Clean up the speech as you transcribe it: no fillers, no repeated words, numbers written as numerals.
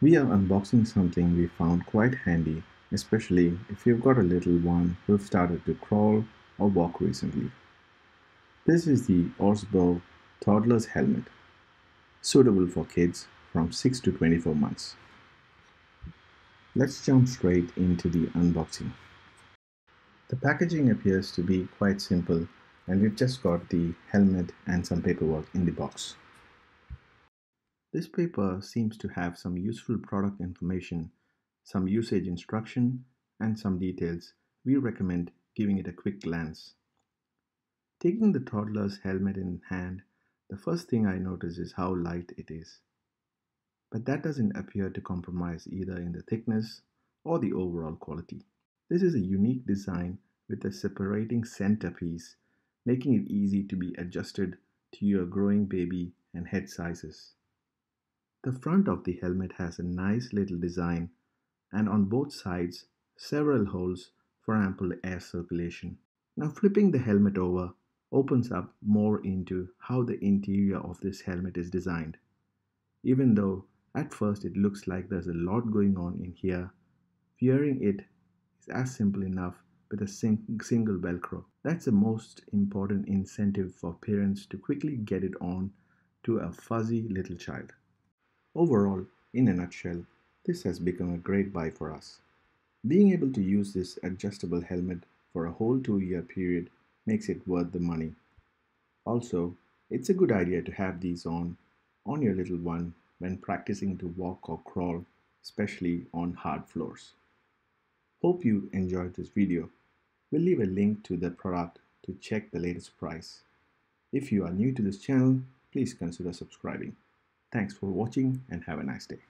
We are unboxing something we found quite handy, especially if you've got a little one who've started to crawl or walk recently. This is the Orzbow Toddler's Helmet, suitable for kids from 6 to 24 months. Let's jump straight into the unboxing. The packaging appears to be quite simple, and we've just got the helmet and some paperwork in the box. This paper seems to have some useful product information, some usage instruction, and some details. We recommend giving it a quick glance. Taking the toddler's helmet in hand, the first thing I notice is how light it is. But that doesn't appear to compromise either in the thickness or the overall quality. This is a unique design with a separating centerpiece, making it easy to be adjusted to your growing baby and head sizes. The front of the helmet has a nice little design, and on both sides several holes for ample air circulation. Now flipping the helmet over opens up more into how the interior of this helmet is designed. Even though at first it looks like there's a lot going on in here, wearing it is as simple enough with a single velcro. That's the most important incentive for parents to quickly get it on to a fuzzy little child. Overall, in a nutshell, this has become a great buy for us. Being able to use this adjustable helmet for a whole 2-year period makes it worth the money. Also, it's a good idea to have these on your little one when practicing to walk or crawl, especially on hard floors. Hope you enjoyed this video. We'll leave a link to the product to check the latest price. If you are new to this channel, please consider subscribing. Thanks for watching and have a nice day.